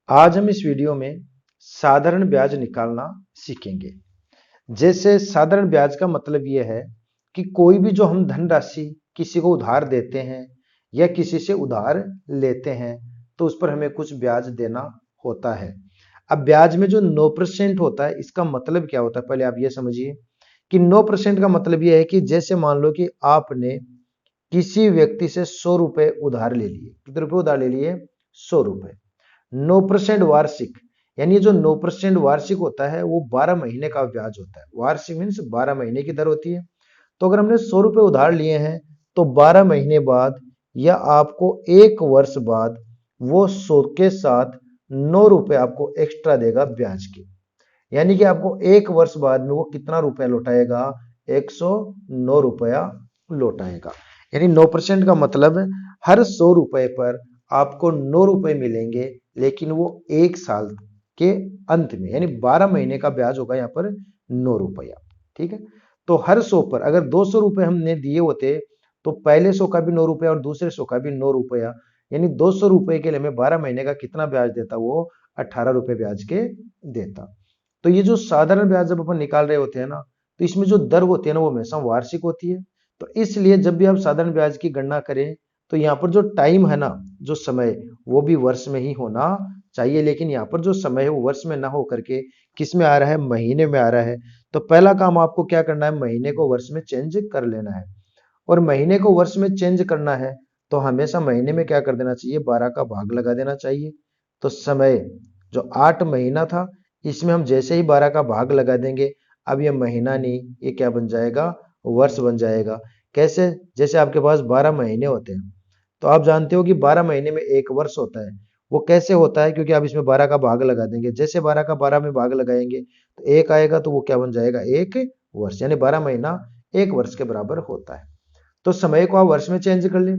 आज हम इस वीडियो में साधारण ब्याज निकालना सीखेंगे। जैसे साधारण ब्याज का मतलब यह है कि कोई भी जो हम धनराशि किसी को उधार देते हैं या किसी से उधार लेते हैं तो उस पर हमें कुछ ब्याज देना होता है। अब ब्याज में जो 9% होता है इसका मतलब क्या होता है, पहले आप ये समझिए कि 9% का मतलब यह है कि जैसे मान लो कि आपने किसी व्यक्ति से 100 रुपए उधार ले लिए। कितने रुपए उधार ले लिए? 100 रुपए। 9% वार्षिक, यानी जो 9% वार्षिक होता है वो 12 महीने का ब्याज होता है। वार्षिक मीन्स 12 महीने की दर होती है। तो अगर हमने 100 रुपए उधार लिए हैं तो 12 महीने बाद या आपको 1 वर्ष बाद वो 100 के साथ 9 रुपए आपको एक्स्ट्रा देगा ब्याज के। यानी कि आपको 1 वर्ष बाद में वो कितना रुपया लौटाएगा? 109 रुपया लौटाएगा। यानी 9% का मतलब हर 100 रुपए पर आपको 9 रुपए मिलेंगे, लेकिन वो 1 साल के अंत में, यानी 12 महीने का ब्याज होगा यहाँ पर 9 रुपया। ठीक है, तो हर 100 पर अगर 200 रुपए हमने दिए होते तो पहले 100 का भी 9 रुपया और दूसरे 100 का भी 9 रुपया, यानी 200 रुपए के लिए हमें 12 महीने का कितना ब्याज देता? वो 18 रुपए ब्याज के देता। तो ये जो साधारण ब्याज जब अपन निकाल रहे होते हैं ना, तो इसमें जो दर होती है ना वो हमेशा वार्षिक होती है। तो इसलिए जब भी आप साधारण ब्याज की गणना करें तो यहाँ पर जो टाइम है ना, जो समय, वो भी वर्ष में ही होना चाहिए। लेकिन यहाँ पर जो समय है वो वर्ष में ना हो करके किस में आ रहा है? महीने में आ रहा है। तो पहला काम आपको क्या करना है? महीने को वर्ष में चेंज कर लेना है। और महीने को वर्ष में चेंज करना है तो हमेशा महीने में क्या कर देना चाहिए? 12 का भाग लगा देना चाहिए। तो समय जो 8 महीना था, इसमें हम जैसे ही 12 का भाग लगा देंगे, अब ये महीना नहीं, ये क्या बन जाएगा? वर्ष बन जाएगा। कैसे? जैसे आपके पास 12 महीने होते हैं तो आप जानते हो कि 12 महीने में 1 वर्ष होता है। वो कैसे होता है? क्योंकि आप इसमें 12 का भाग लगा देंगे। जैसे 12 का 12 में भाग लगाएंगे तो 1 आएगा, तो वो क्या बन जाएगा? 1 वर्ष। यानी 12 महीना 1 वर्ष के बराबर होता है। तो समय को आप वर्ष में चेंज कर लें।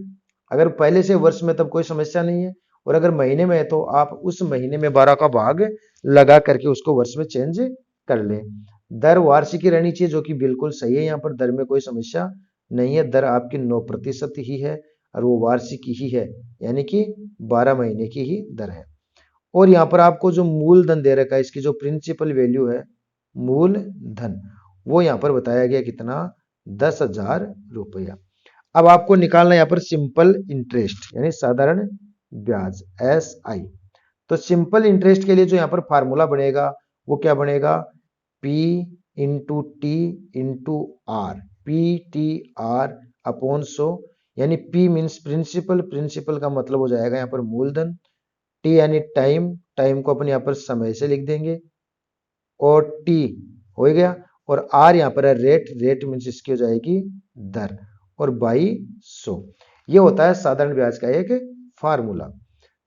अगर पहले से वर्ष में तब कोई समस्या नहीं है, और अगर महीने में है तो आप उस महीने में 12 का भाग लगा करके उसको वर्ष में चेंज कर लें। दर वार्षिक ही रहनी चाहिए, जो कि बिल्कुल सही है। यहाँ पर दर में कोई समस्या नहीं है। दर आपकी 9% ही है और वो वार्षिक ही है, यानी कि 12 महीने की ही दर है। और यहाँ पर आपको जो मूलधन दे रखा है, इसकी जो प्रिंसिपल वैल्यू है मूलधन, वो यहाँ पर बताया गया कितना? 10,000 रुपया। अब आपको निकालना यहाँ पर सिंपल इंटरेस्ट, यानी साधारण ब्याज, SI। तो सिंपल इंटरेस्ट के लिए जो यहाँ पर फार्मूला बनेगा वो क्या बनेगा? P into T into R, PTR upon 100। यानी P मीन्स प्रिंसिपल, प्रिंसिपल का मतलब हो जाएगा यहाँ पर मूलधन। T यानी टाइम, टाइम को अपन यहाँ पर समय से लिख देंगे, और T हो गया। और R यहाँ पर है रेट, रेट मीन्स इसकी हो जाएगी दर, और बाई 100। ये होता है साधारण ब्याज का एक फार्मूला।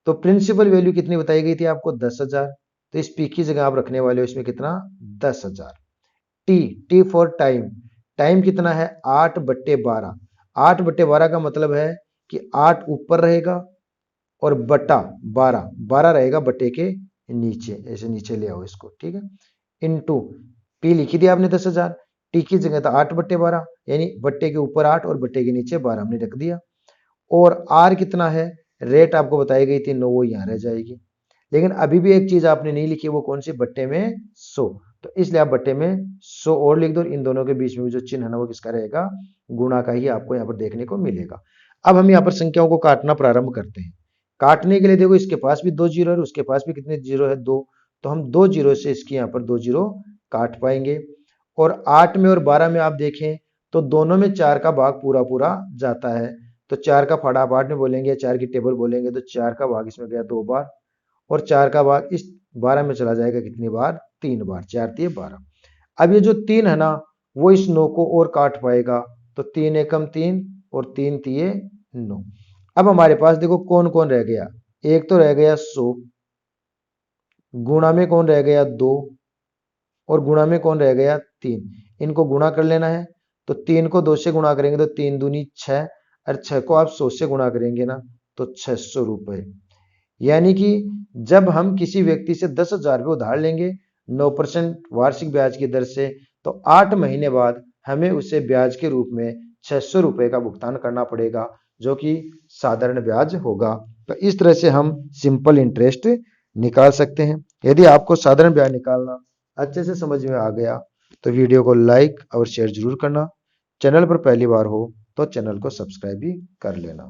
तो प्रिंसिपल वैल्यू कितनी बताई गई थी आपको? 10,000। तो इस P की जगह आप रखने वाले हो इसमें कितना? 10,000। T, T for time, time कितना है? 8/12। 8/12 का मतलब है कि 8 ऊपर रहेगा और बटा 12, 12 रहेगा बटे के नीचे, ऐसे नीचे ले आओ इसको। ठीक है, इंटू P लिखी थी आपने 10,000, T की जगह था 8/12, यानी बट्टे के ऊपर 8 और बट्टे के नीचे 12 हमने रख दिया। और R कितना है? रेट आपको बताई गई थी 9, वो यहाँ रह जाएगी। लेकिन अभी भी एक चीज आपने नहीं लिखी, वो कौन सी? बट्टे में 100। तो इसलिए आप बट्टे में 100 और लिख दो। इन दोनों के बीच में जो चिन्ह है ना वो किसका रहेगा? गुणा का ही आपको यहाँ पर देखने को मिलेगा। अब हम यहाँ पर संख्याओं को काटना प्रारंभ करते हैं। काटने के लिए देखो, इसके पास भी 2 जीरो है, उसके पास भी कितने जीरो है? 2। तो हम 2 जीरो से इसकी यहाँ पर 2 जीरो काट पाएंगे। और 8 में और 12 में आप देखें तो दोनों में 4 का भाग पूरा पूरा जाता है। तो 4 का फाड़ा आप 8 में बोलेंगे, 4 की टेबल बोलेंगे, तो 4 का भाग इसमें गया 2 बार, और 4 का भाग इस 12 में चला जाएगा कितनी बार? 3 बार। 4 तिये 12। अब ये जो 3 है ना वो इस 9 को और काट पाएगा, तो 3 एकम 3 और 3 तिये 9। अब हमारे पास देखो कौन कौन रह गया? एक तो रह गया 100, गुणा में कौन रह गया? 2, और गुणा में कौन रह गया? 3। इनको गुणा कर लेना है। तो 3 को 2 से गुणा करेंगे तो 3 दूनी 6, और 6 को आप 100 से गुणा करेंगे ना तो 600 रुपए। यानी कि जब हम किसी व्यक्ति से 10,000 रुपये उधार लेंगे 9% वार्षिक ब्याज की दर से, तो 8 महीने बाद हमें उसे ब्याज के रूप में 600 रुपए का भुगतान करना पड़ेगा, जो कि साधारण ब्याज होगा। तो इस तरह से हम सिंपल इंटरेस्ट निकाल सकते हैं। यदि आपको साधारण ब्याज निकालना अच्छे से समझ में आ गया तो वीडियो को लाइक और शेयर जरूर करना। चैनल पर पहली बार हो तो चैनल को सब्सक्राइब भी कर लेना।